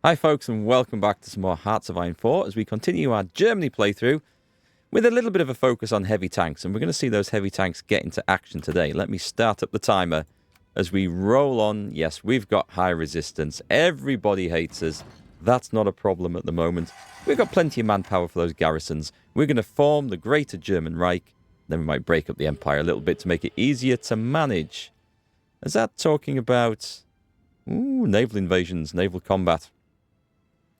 Hi folks and welcome back to some more Hearts of Iron 4 as we continue our Germany playthrough with a little bit of a focus on heavy tanks, and we're going to see those heavy tanks get into action today. Let me start up the timer as we roll on. Yes, we've got high resistance. Everybody hates us. That's not a problem at the moment. We've got plenty of manpower for those garrisons. We're going to form the Greater German Reich. Then we might break up the Empire a little bit to make it easier to manage. Is that talking about naval invasions, naval combat?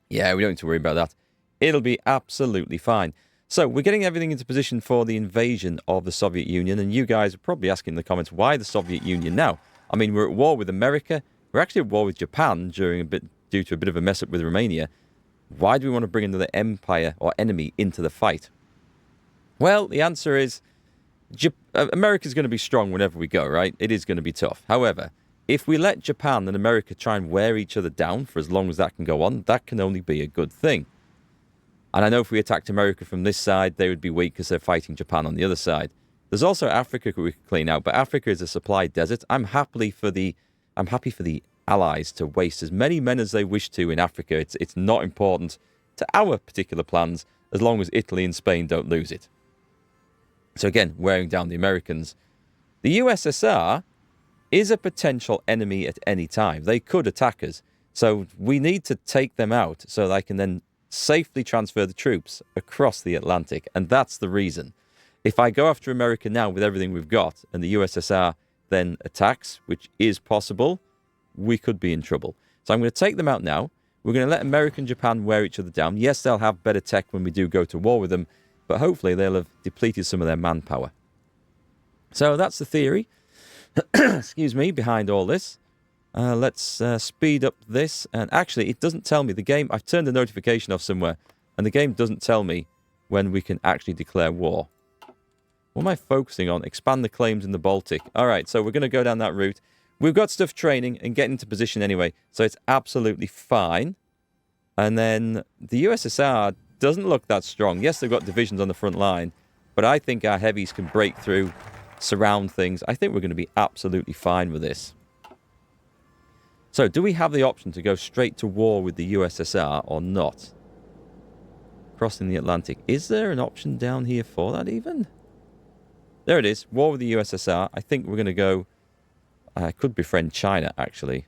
Yeah, we don't need to worry about that. It'll be absolutely fine. So, we're getting everything into position for the invasion of the Soviet Union, and you guys are probably asking in the comments, why the Soviet Union now? I mean, we're at war with America. We're actually at war with Japan due to a bit of a mess-up with Romania. Why do we want to bring another empire or enemy into the fight? Well, the answer is America's going to be strong whenever we go, right? It is going to be tough. However, if we let Japan and America try and wear each other down for as long as that can go on, that can only be a good thing. And I know if we attacked America from this side, they would be weak because they're fighting Japan on the other side. There's also Africa we could clean out, but Africa is a supply desert. I'm happy for the Allies to waste as many men as they wish to in Africa. It's not important to our particular plans as long as Italy and Spain don't lose it. So again, wearing down the Americans. The USSR is a potential enemy at any time. They could attack us. So we need to take them out so that I can then safely transfer the troops across the Atlantic. And that's the reason. If I go after America now with everything we've got and the USSR then attacks, which is possible, we could be in trouble. So I'm going to take them out now. We're going to let America and Japan wear each other down. Yes, they'll have better tech when we do go to war with them, but hopefully they'll have depleted some of their manpower. So that's the theory. Excuse me, behind all this. Let's speed up this. And actually, it doesn't tell me. The game, I've turned the notification off somewhere, and the game doesn't tell me when we can actually declare war. What am I focusing on? Expand the claims in the Baltic. All right, so we're going to go down that route. We've got stuff training and getting into position anyway, so it's absolutely fine. And then the USSR doesn't look that strong. Yes, they've got divisions on the front line, but I think our heavies can break through, surround things. I think we're going to be absolutely fine with this. So, do we have the option to go straight to war with the USSR or not? Crossing the Atlantic. Is there an option down here for that even? There it is. War with the USSR. I think we're going to go... I could befriend China, actually.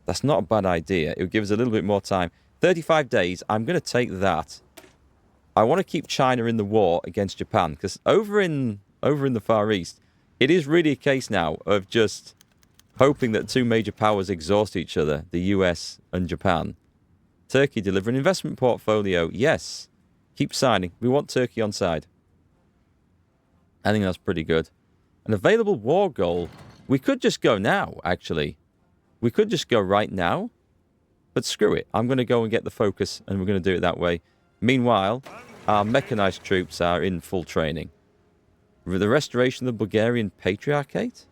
That's not a bad idea. It would give us a little bit more time. 35 days. I'm going to take that. I want to keep China in the war against Japan, because over in the Far East, it is really a case now of just hoping that two major powers exhaust each other, the US and Japan. Turkey deliver an investment portfolio. Yes. Keep signing. We want Turkey on side. I think that's pretty good. An available war goal. We could just go now, actually. We could just go right now. But screw it. I'm going to go and get the focus, and we're going to do it that way. Meanwhile, our mechanized troops are in full training. The restoration of the Bulgarian Patriarchate?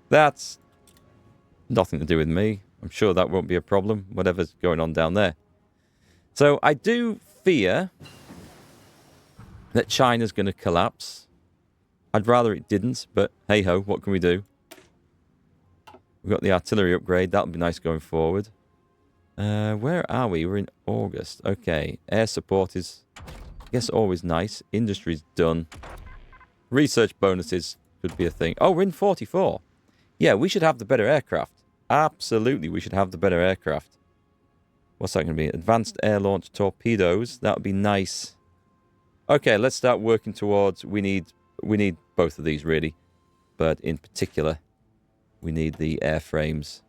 That's nothing to do with me. I'm sure that won't be a problem, whatever's going on down there. So I do fear that China's going to collapse. I'd rather it didn't, but hey-ho, what can we do? We've got the artillery upgrade. That'll be nice going forward. Where are we? We're in August. Okay. Air support is, I guess, always nice. Industry's done. Research bonuses could be a thing. Oh, we're in 44. Yeah, we should have the better aircraft. Absolutely, we should have the better aircraft. What's that going to be? Advanced air launch torpedoes. That would be nice. Okay, let's start working towards... We need both of these, really. But in particular, we need the airframes.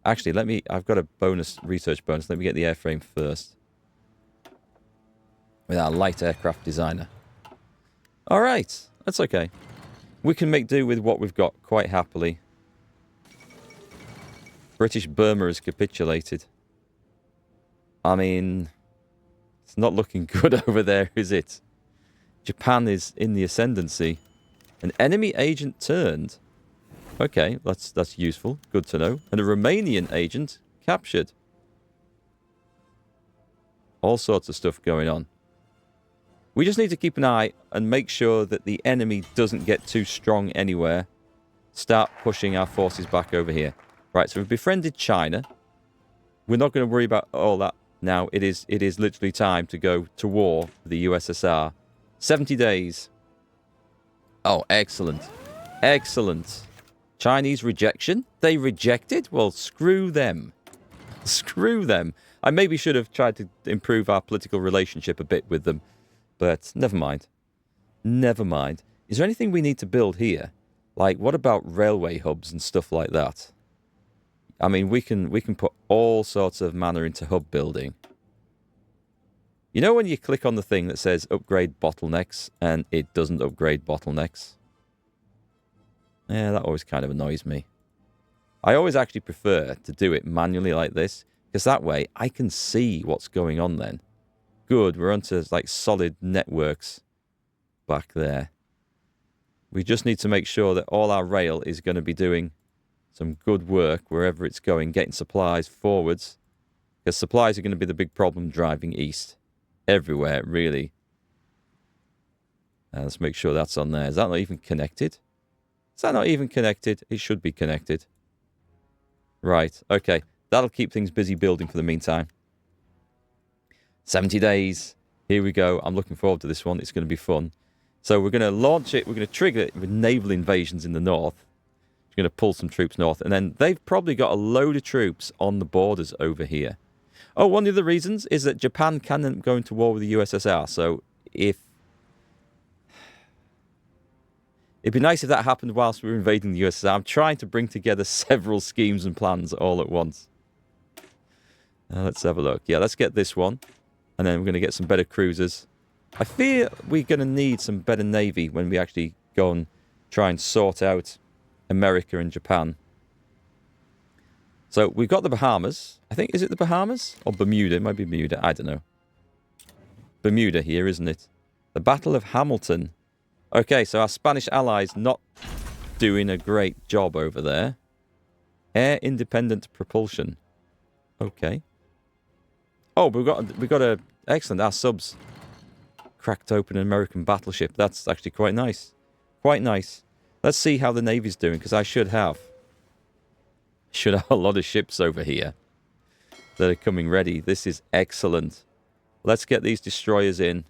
Actually, I've got a research bonus. Let me get the airframe first. With our light aircraft designer. All right, that's okay. We can make do with what we've got quite happily. British Burma has capitulated. I mean, it's not looking good over there, is it? Japan is in the ascendancy. An enemy agent turned. Okay, that's useful. Good to know. And a Romanian agent captured. All sorts of stuff going on. We just need to keep an eye and make sure that the enemy doesn't get too strong anywhere. Start pushing our forces back over here. Right, so we've befriended China. We're not going to worry about all that now. It is literally time to go to war with the USSR. 70 days. Oh, excellent. Excellent. Chinese rejection? They rejected? Well, screw them. Screw them. I maybe should have tried to improve our political relationship a bit with them. But never mind. Never mind. Is there anything we need to build here? Like, what about railway hubs and stuff like that? I mean, we can put all sorts of manner into hub building. You know when you click on the thing that says upgrade bottlenecks and it doesn't upgrade bottlenecks? Yeah, that always kind of annoys me. I always actually prefer to do it manually like this, because that way I can see what's going on then. Good, we're onto like solid networks back there. We just need to make sure that all our rail is going to be doing some good work wherever it's going, getting supplies forwards, because supplies are going to be the big problem driving east. Everywhere, really. Let's make sure that's on there. Is that not even connected? Is that not even connected? It should be connected. Right, okay. That'll keep things busy building for the meantime. 70 days. Here we go. I'm looking forward to this one. It's going to be fun. So we're going to launch it. We're going to trigger it with naval invasions in the north. We're going to pull some troops north. And then they've probably got a load of troops on the borders over here. Oh, one of the reasons is that Japan can go into war with the USSR. So if... It'd be nice if that happened whilst we were invading the USSR. I'm trying to bring together several schemes and plans all at once. Let's have a look. Yeah, let's get this one. And then we're going to get some better cruisers. I fear we're going to need some better navy when we actually go and try and sort out America and Japan. So we've got the Bahamas. I think, is it the Bahamas? Or Bermuda? It might be Bermuda. I don't know. Bermuda here, isn't it? The Battle of Hamilton. Okay, so our Spanish allies not doing a great job over there. Air independent propulsion. Okay. Oh, we've got a excellent. Our subs cracked open an American battleship. That's actually quite nice. Quite nice. Let's see how the Navy's doing, because I should have a lot of ships over here that are coming ready. This is excellent. Let's get these destroyers in.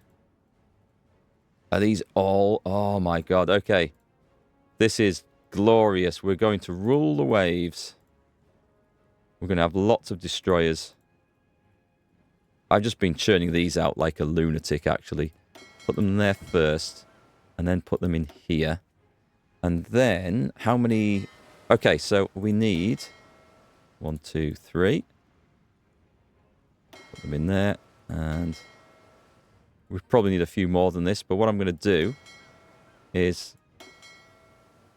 Are these all... Oh my god, okay. This is glorious. We're going to rule the waves. We're going to have lots of destroyers. I've just been churning these out like a lunatic, actually. Put them there first, and then put them in here. And then, how many... Okay, so we need... 1, 2, 3. Put them in there, and... We probably need a few more than this, but what I'm going to do is...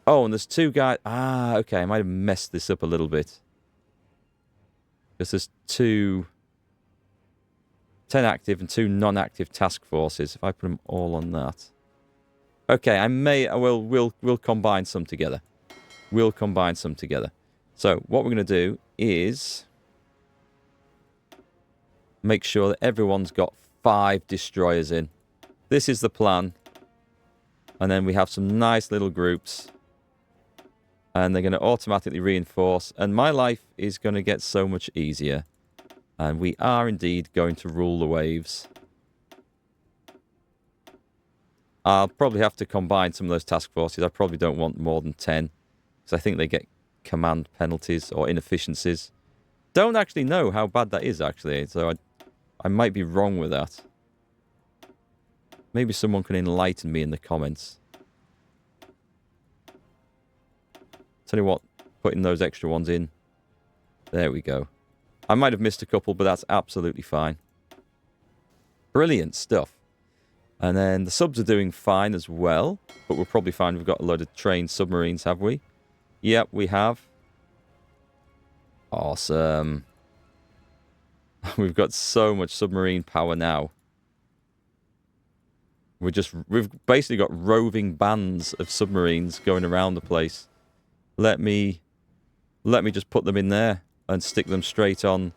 Oh, and there's 2 guys... Ah, okay, I might have messed this up a little bit. Because there's 2... 10 active and 2 non-active task forces. If I put them all on that. Okay, we'll combine some together. We'll combine some together. So, what we're going to do is... make sure that everyone's got 5 destroyers in. This is the plan. And then we have some nice little groups. And they're going to automatically reinforce. And my life is going to get so much easier. And we are indeed going to rule the waves. I'll probably have to combine some of those task forces. I probably don't want more than 10. Because I think they get command penalties or inefficiencies. Don't actually know how bad that is, actually. So I might be wrong with that. Maybe someone can enlighten me in the comments. Tell you what, putting those extra ones in. There we go. I might have missed a couple, but that's absolutely fine. Brilliant stuff. And then the subs are doing fine as well. But we'll probably find we've got a load of trained submarines, have we? Yep, we have. Awesome. We've got so much submarine power now. We've basically got roving bands of submarines going around the place. Let me just put them in there and stick them straight on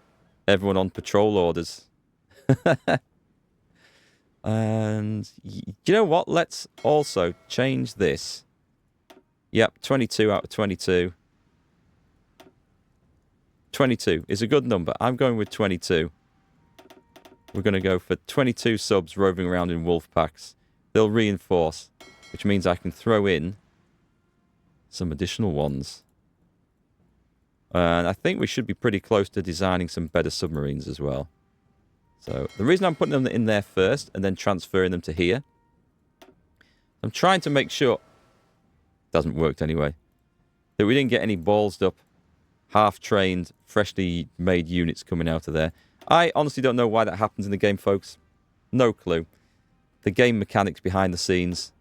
everyone on patrol orders. And you know what? Let's also change this. Yep, 22 out of 22. 22 is a good number. I'm going with 22. We're going to go for 22 subs roving around in wolf packs. They'll reinforce, which means I can throw in some additional ones. And I think we should be pretty close to designing some better submarines as well. So the reason I'm putting them in there first and then transferring them to here, I'm trying to make sure, doesn't work anyway, that we didn't get any ballsed up, half-trained, freshly made units coming out of there. I honestly don't know why that happens in the game, folks. No clue. The game mechanics behind the scenes,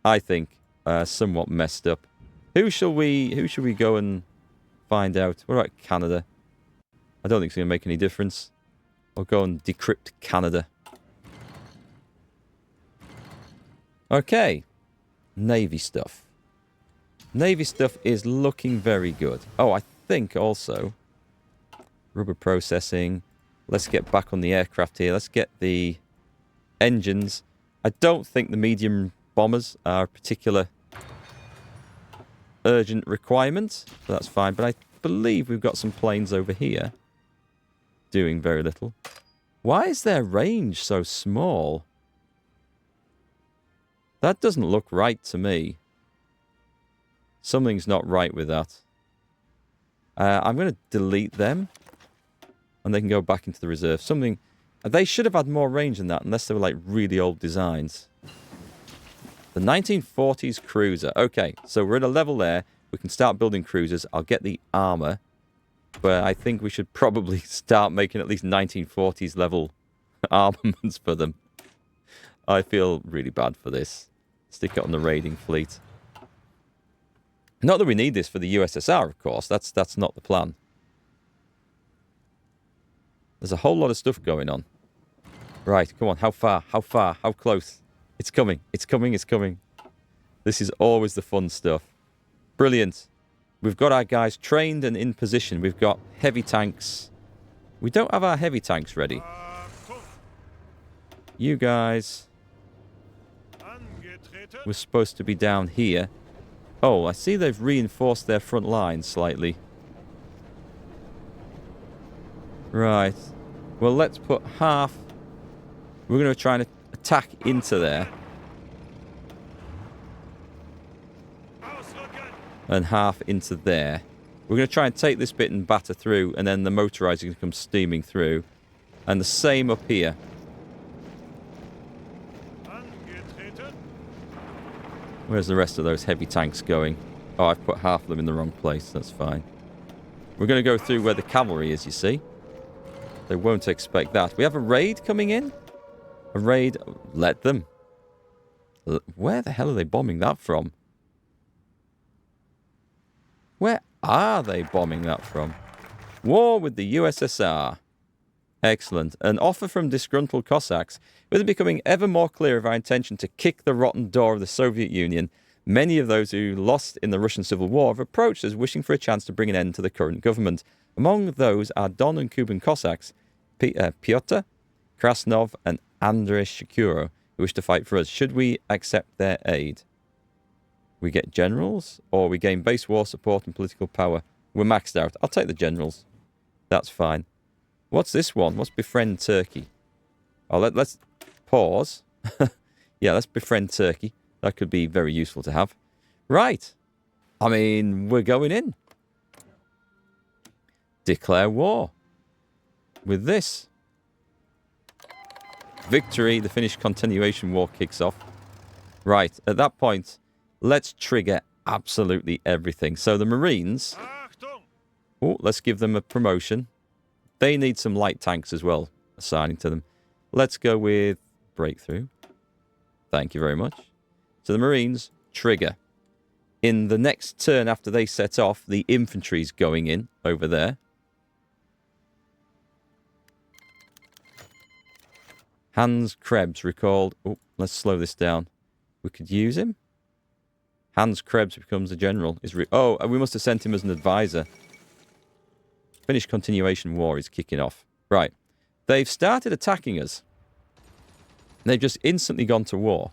I think, are somewhat messed up. Who should we go and find out? What about Canada? I don't think it's going to make any difference. I'll go and decrypt Canada. Okay. Navy stuff. Navy stuff is looking very good. Oh, I think also rubber processing. Let's get back on the aircraft here. Let's get the engines. I don't think the medium bombers are a particular urgent requirement, so that's fine. But I believe we've got some planes over here doing very little. Why is their range so small? That doesn't look right to me. Something's not right with that. I'm going to delete them. And they can go back into the reserve. Something... They should have had more range than that, unless they were like really old designs. The 1940s cruiser. Okay, so we're at a level there. We can start building cruisers. I'll get the armor. But I think we should probably start making at least 1940s level armaments for them. I feel really bad for this. Stick it on the raiding fleet. Not that we need this for the USSR, of course. That's not the plan. There's a whole lot of stuff going on. Right, come on. How far? How far? How close? It's coming. It's coming. It's coming. This is always the fun stuff. Brilliant. We've got our guys trained and in position. We've got heavy tanks. We don't have our heavy tanks ready. You guys were supposed to be down here. Oh, I see they've reinforced their front line slightly. Right. Well, let's put half. We're going to try and attack into there. And half into there. We're going to try and take this bit and batter through, and then the motorizer is going to come steaming through. And the same up here. Where's the rest of those heavy tanks going? Oh, I've put half of them in the wrong place. That's fine. We're going to go through where the cavalry is, you see. They won't expect that. We have a raid coming in. A raid. Let them. Where the hell are they bombing that from? Where are they bombing that from? War with the USSR. Excellent. An offer from disgruntled Cossacks. With it becoming ever more clear of our intention to kick the rotten door of the Soviet Union, many of those who lost in the Russian Civil War have approached us wishing for a chance to bring an end to the current government. Among those are Don and Kuban Cossacks, Pyotr, Krasnov, and Andrei Shakuro, who wish to fight for us. Should we accept their aid? We get generals, or we gain base war support and political power. We're maxed out. I'll take the generals. That's fine. What's this one? What's befriend Turkey? Oh, let's pause. Yeah, let's befriend Turkey. That could be very useful to have. Right. I mean, we're going in. Declare war. With this. Victory. The Finnish continuation war kicks off. Right. At that point, let's trigger absolutely everything. So the Marines. Oh, let's give them a promotion. They need some light tanks as well, assigning to them. Let's go with breakthrough. Thank you very much. So the Marines, trigger. In the next turn after they set off, the infantry's going in over there. Hans Krebs recalled. Oh, let's slow this down. We could use him. Hans Krebs becomes a general. Oh, we must have sent him as an advisor. Finnish continuation war is kicking off. Right. They've started attacking us. They've just instantly gone to war.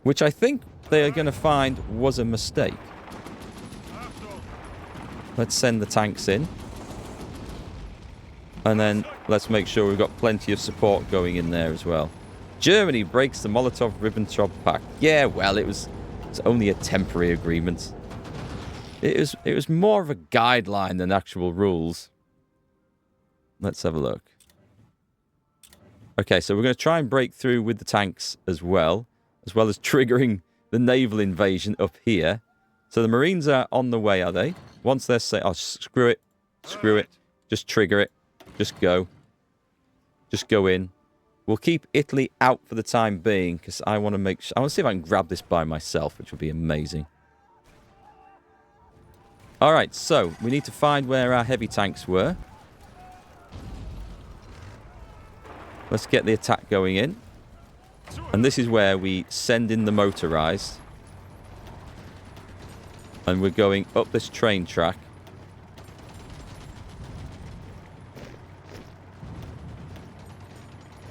Which I think they are going to find was a mistake. Let's send the tanks in. And then let's make sure we've got plenty of support going in there as well. Germany breaks the Molotov-Ribbentrop Pact. Yeah, well, it's only a temporary agreement. It was more of a guideline than actual rules. Let's have a look. Okay, so we're going to try and break through with the tanks as well as triggering the naval invasion up here. So the Marines are on the way, are they? Once they're say, oh, screw it, just trigger it, just go in. We'll keep Italy out for the time being because I want to make sure. I want to see if I can grab this by myself, which would be amazing. All right, so we need to find where our heavy tanks were. Let's get the attack going in. And this is where we send in the motorized. And we're going up this train track.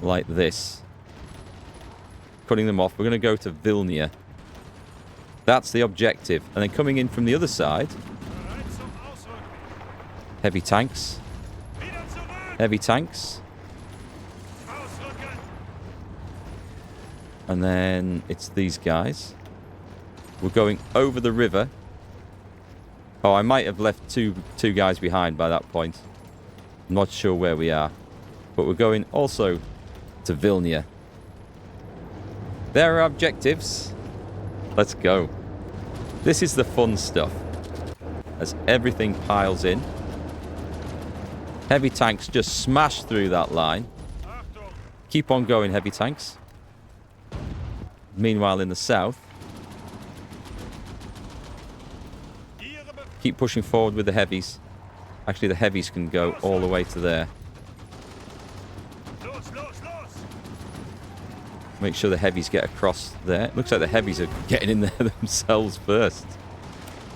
Like this. Cutting them off. We're going to go to Vilnius. That's the objective. And then coming in from the other side. Heavy tanks. Heavy tanks. And then it's these guys. We're going over the river. Oh, I might have left two guys behind by that point. I'm not sure where we are. But we're going also to Vilnius. There are objectives. Let's go. This is the fun stuff. As everything piles in. Heavy tanks just smash through that line. Keep on going, heavy tanks. Meanwhile, in the south, keep pushing forward with the heavies. Actually, the heavies can go all the way to there. Make sure the heavies get across there. Looks like the heavies are getting in there themselves first.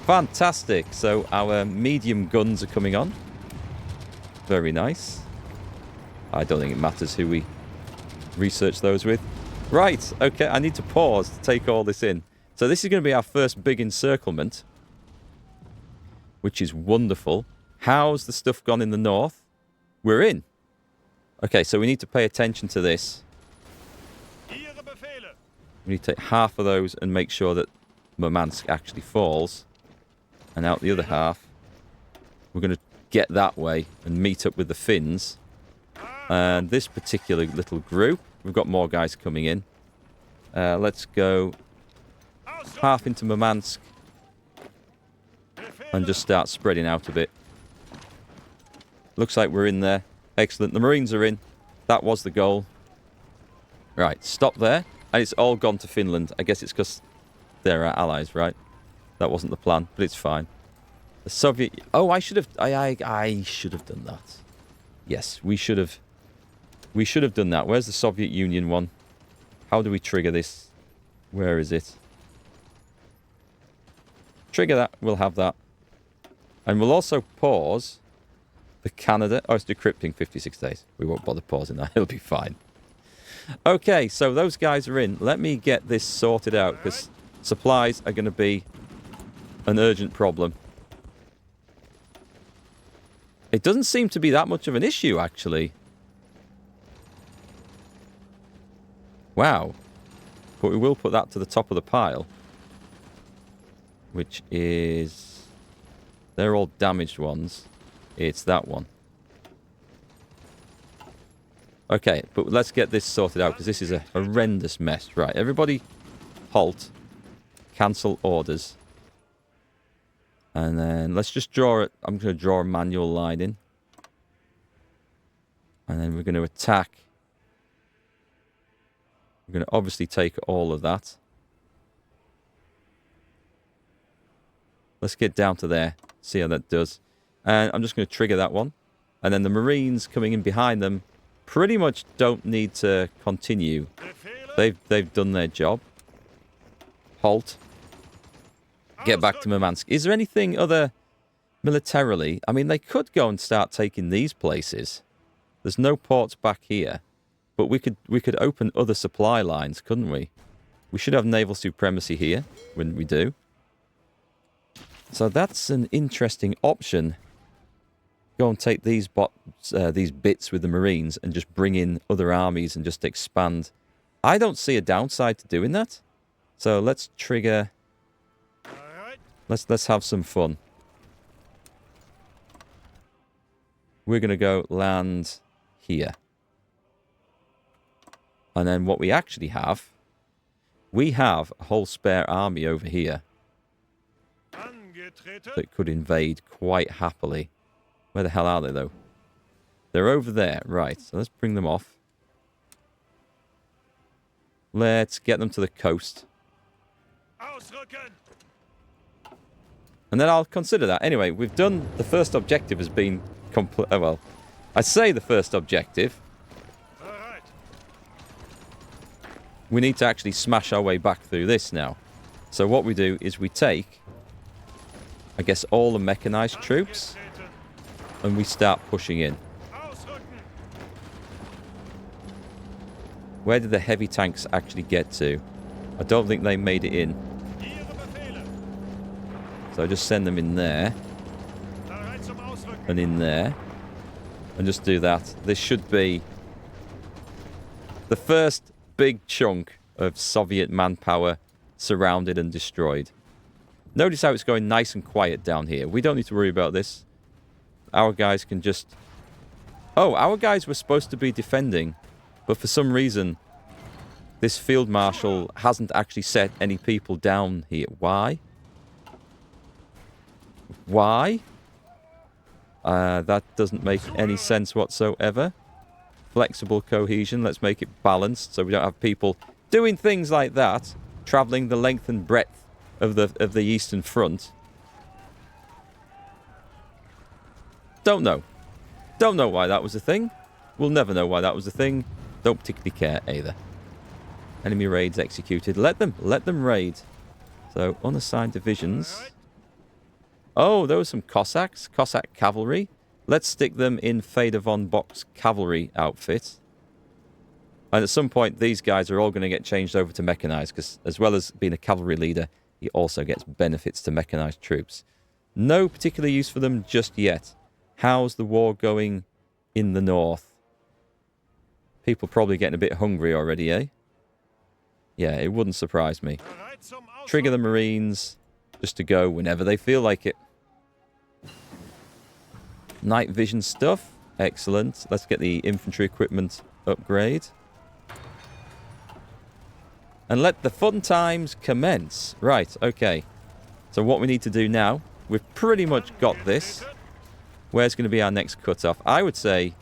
Fantastic. So our medium guns are coming on. Very nice. I don't think it matters who we research those with. Right, okay, I need to pause to take all this in. So this is going to be our first big encirclement, which is wonderful. How's the stuff gone in the north? We're in. Okay, so we need to pay attention to this. We need to take half of those and make sure that Murmansk actually falls. And out the other half, we're going to get that way and meet up with the Finns. And this particular little group, we've got more guys coming in. Let's go half into Murmansk and just start spreading out a bit. Looks like we're in there. Excellent. The Marines are in. That was the goal. Right, stop there. And it's all gone to Finland. I guess it's because they're our allies, right? That wasn't the plan, but it's fine. The Soviet... Oh, I should have done that. Yes, we should have done that. Where's the Soviet Union one? How do we trigger this? Where is it? Trigger that. We'll have that. And we'll also pause the Canada. Oh, it's decrypting 56 days. We won't bother pausing that. It'll be fine. Okay, so those guys are in. Let me get this sorted out because supplies are going to be an urgent problem. It doesn't seem to be that much of an issue, actually. Wow. But we will put that to the top of the pile. Which is... They're all damaged ones. It's that one. Okay, but let's get this sorted out because this is a horrendous mess. Right, everybody halt. Cancel orders. And then let's just draw it. I'm going to draw a manual line in. And then we're going to attack. We're going to obviously take all of that. Let's get down to there. See how that does. And I'm just going to trigger that one. And then the Marines coming in behind them pretty much don't need to continue. They've done their job. Halt. Get back to Murmansk. Is there anything other militarily? I mean, they could go and start taking these places. There's no ports back here. But we could open other supply lines, couldn't we? We should have naval supremacy here, wouldn't we do? So that's an interesting option go and take these bits with the Marines and just bring in other armies and just expand. I don't see a downside to doing that. So let's trigger. Let's have some fun. We're going to go land here. And then what we actually have, we have a whole spare army over here that could invade quite happily. Where the hell are they, though? They're over there. Right, so let's bring them off. Let's get them to the coast. And then I'll consider that. Anyway, we've done... The first objective has been complete. Oh, well, I say the first objective. We need to actually smash our way back through this now. So what we do is we take, I guess, all the mechanized troops, and we start pushing in. Where did the heavy tanks actually get to? I don't think they made it in. So just send them in there. And in there. And just do that. This should be the first big chunk of Soviet manpower surrounded and destroyed. Notice how it's going nice and quiet down here. We don't need to worry about this. Our guys can just... Oh, our guys were supposed to be defending, but for some reason this field marshal hasn't actually set any people down here. Why? Why? That doesn't make any sense whatsoever. Flexible cohesion. Let's make it balanced so we don't have people doing things like that, traveling the length and breadth of the Eastern Front. Don't know. Don't know why that was a thing. We'll never know why that was a thing. Don't particularly care either. Enemy raids executed. Let them raid. So unassigned divisions. Oh, there were some Cossacks. Cossack cavalry. Let's stick them in Fader von Bock's cavalry outfit. And at some point, these guys are all going to get changed over to mechanized, because as well as being a cavalry leader, he also gets benefits to mechanized troops. No particular use for them just yet. How's the war going in the north? People probably getting a bit hungry already, eh? Yeah, it wouldn't surprise me. Trigger the Marines just to go whenever they feel like it. Night vision stuff. Excellent. Let's get the infantry equipment upgrade. And let the fun times commence. Right, okay. So what we need to do now, we've pretty much got this. Where's going to be our next cutoff? I would say...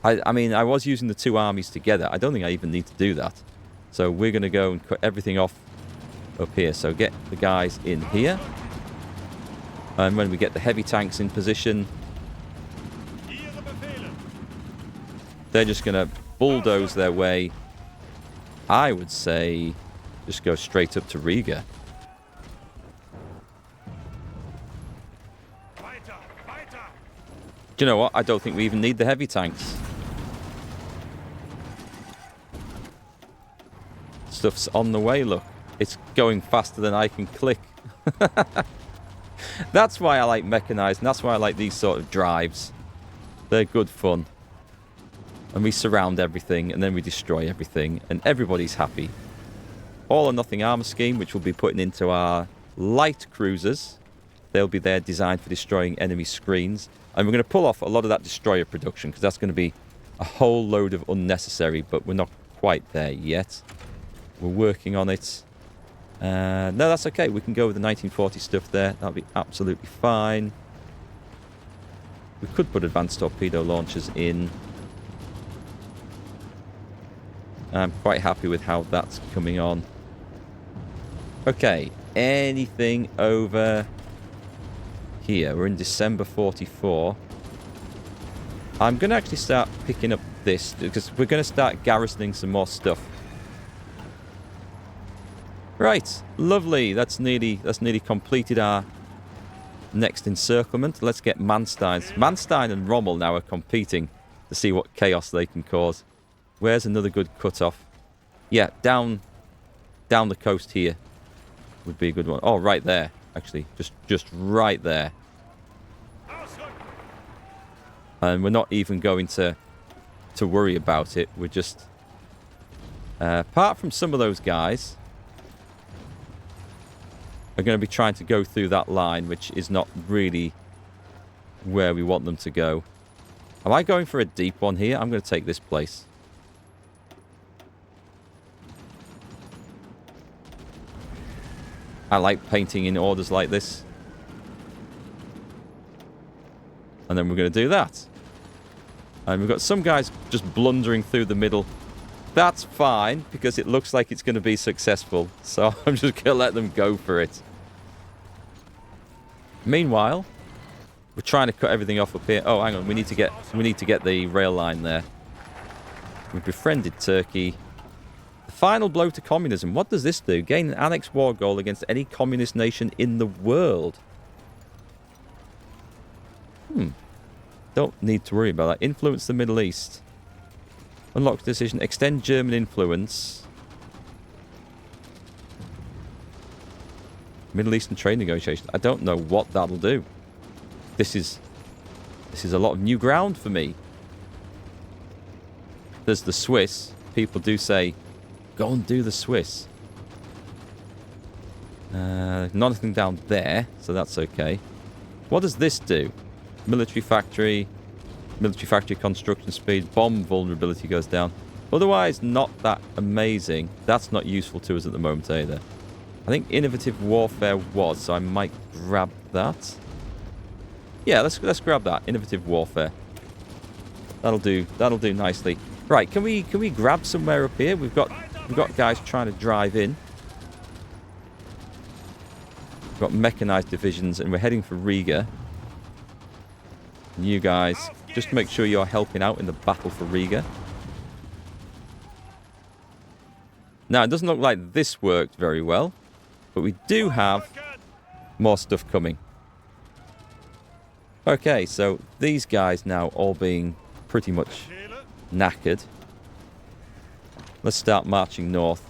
I mean, I was using the two armies together. I don't think I even need to do that. So we're going to go and cut everything off up here. So get the guys in here. And when we get the heavy tanks in position, they're just going to bulldoze their way. I would say just go straight up to Riga. Do you know what? I don't think we even need the heavy tanks. Stuff's on the way, look. It's going faster than I can click. That's why I like mechanized, and that's why I like these sort of drives. They're good fun. And we surround everything, and then we destroy everything, and everybody's happy. All or nothing armor scheme, which we'll be putting into our light cruisers. They'll be there designed for destroying enemy screens. And we're going to pull off a lot of that destroyer production, because that's going to be a whole load of unnecessary, but we're not quite there yet. We're working on it. No, that's okay. We can go with the 1940 stuff there. That'll be absolutely fine. We could put advanced torpedo launchers in. I'm quite happy with how that's coming on. Okay, anything over here? We're in December 44. I'm going to actually start picking up this, because we're going to start garrisoning some more stuff. Right, lovely. That's nearly completed our next encirclement. Let's get Manstein. Manstein and Rommel now are competing to see what chaos they can cause. Where's another good cutoff? Yeah, down the coast here would be a good one. Oh, right there, actually. Just right there. And we're not even going to worry about it. We're just... apart from some of those guys... are going to be trying to go through that line, which is not really where we want them to go. Am I going for a deep one here? I'm going to take this place. I like painting in orders like this. And then we're going to do that. And we've got some guys just blundering through the middle. That's fine, because it looks like it's going to be successful. So I'm just going to let them go for it. Meanwhile, we're trying to cut everything off up here. Oh, hang on. We need to get the rail line there. We've befriended Turkey. The final blow to communism. What does this do? Gain an annex war goal against any communist nation in the world. Don't need to worry about that. Influence the Middle East. Unlock decision. Extend German influence. Middle Eastern trade negotiations. I don't know what that'll do. This is a lot of new ground for me. There's the Swiss. People do say, go and do the Swiss. Nothing down there, so that's okay. What does this do? Military factory construction speed, bomb vulnerability goes down. Otherwise, not that amazing. That's not useful to us at the moment either. I think innovative warfare was, so I might grab that. Yeah, let's grab that. Innovative warfare. That'll do nicely. Right, can we grab somewhere up here? We've got guys trying to drive in. We've got mechanized divisions, and we're heading for Riga. And you guys, just make sure you're helping out in the battle for Riga. Now, it doesn't look like this worked very well, but we do have more stuff coming. Okay, so these guys now all being pretty much knackered. Let's start marching north.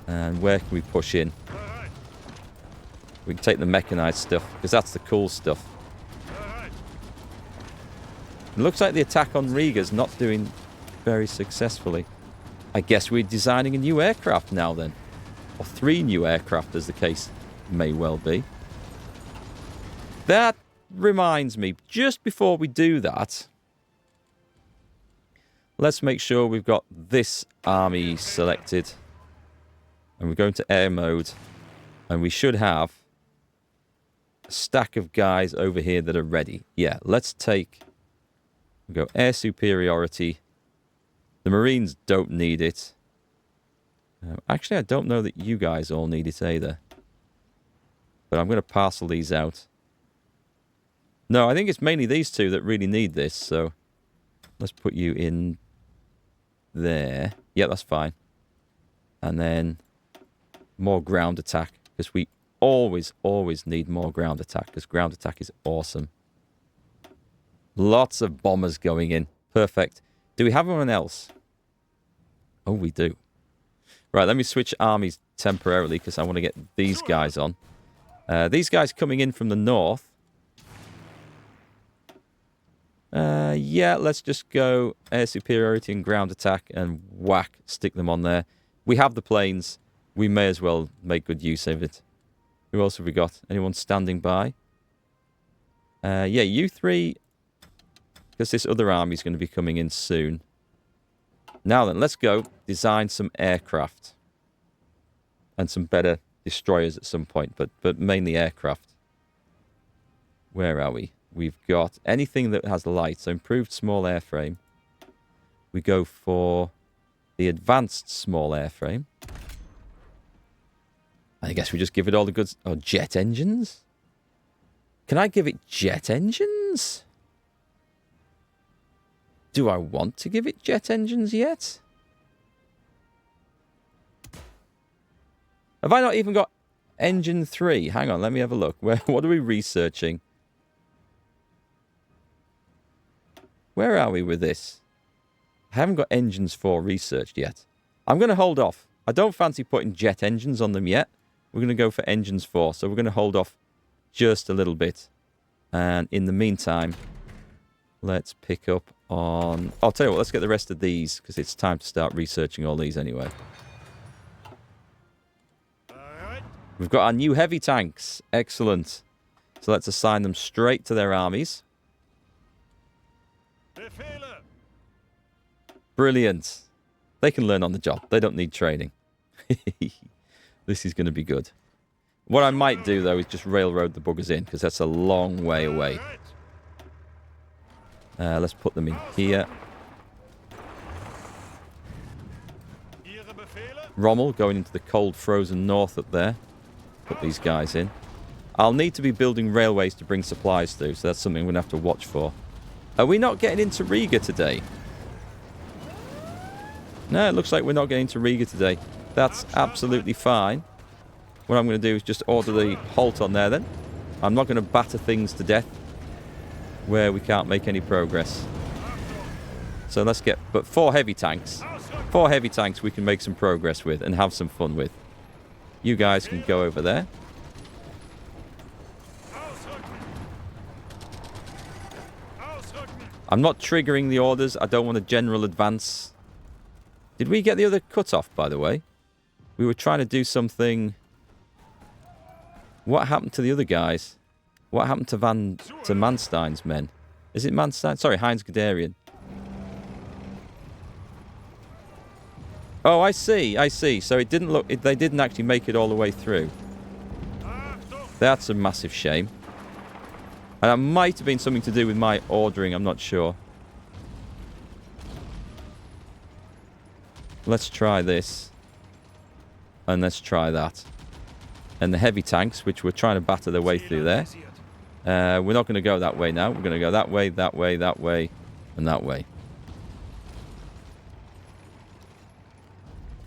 And where can we push in? We can take the mechanized stuff, because that's the cool stuff. It looks like the attack on Riga is not doing very successfully. I guess we're designing a new aircraft now then. Or 3 new aircraft, as the case may well be. That reminds me, just before we do that, let's make sure we've got this army selected. And we're going to air mode. And we should have a stack of guys over here that are ready. Yeah, let's take... we go air superiority. The Marines don't need it. Actually, I don't know that you guys all need it either. But I'm going to parcel these out. No, I think it's mainly these two that really need this. So let's put you in there. Yeah, that's fine. And then more ground attack. Because we always need more ground attack. Because ground attack is awesome. Lots of bombers going in. Perfect. Do we have anyone else? Oh, we do. Right, let me switch armies temporarily because I want to get these guys on. These guys coming in from the north. Yeah, let's just go air superiority and ground attack and whack, stick them on there. We have the planes. We may as well make good use of it. Who else have we got? Anyone standing by? Yeah, you three... because this other army is going to be coming in soon. Now then, let's go design some aircraft. And some better destroyers at some point, but mainly aircraft. Where are we? We've got anything that has light, so improved small airframe. We go for the advanced small airframe. I guess we just give it all the goods. Oh, jet engines? Can I give it jet engines? Do I want to give it jet engines yet? Have I not even got engine 3? Hang on, let me have a look. What are we researching? Where are we with this? I haven't got engines 4 researched yet. I'm going to hold off. I don't fancy putting jet engines on them yet. We're going to go for engines 4. So we're going to hold off just a little bit. And in the meantime, Let's pick up on... I'll tell you what, let's get the rest of these, because it's time to start researching all these anyway. We've got our new heavy tanks. Excellent. So let's assign them straight to their armies. Brilliant. They can learn on the job. They don't need training. This is going to be good. What I might do, though, is just railroad the buggers in, because that's a long way away. Let's put them in here. Rommel going into the cold, frozen north up there. Put these guys in. I'll need to be building railways to bring supplies through, so that's something we're going to have to watch for. Are we not getting into Riga today? No, it looks like we're not getting to Riga today. That's absolutely fine. What I'm going to do is just order the halt on there then. I'm not going to batter things to death where we can't make any progress. So let's get... But 4 heavy tanks. 4 heavy tanks we can make some progress with and have some fun with. You guys can go over there. I'm not triggering the orders. I don't want a general advance. Did we get the other cut-off, by the way? We were trying to do something... What happened to the other guys? What happened to Manstein's men? Is it Manstein? Sorry, Heinz Guderian. Oh, I see. I see. So it didn't look... They didn't actually make it all the way through. That's a massive shame. And that might have been something to do with my ordering. I'm not sure. Let's try this. And let's try that. And the heavy tanks, which we're trying to batter their way through there. We're not going to go that way now. We're going to go that way, that way, that way, and that way.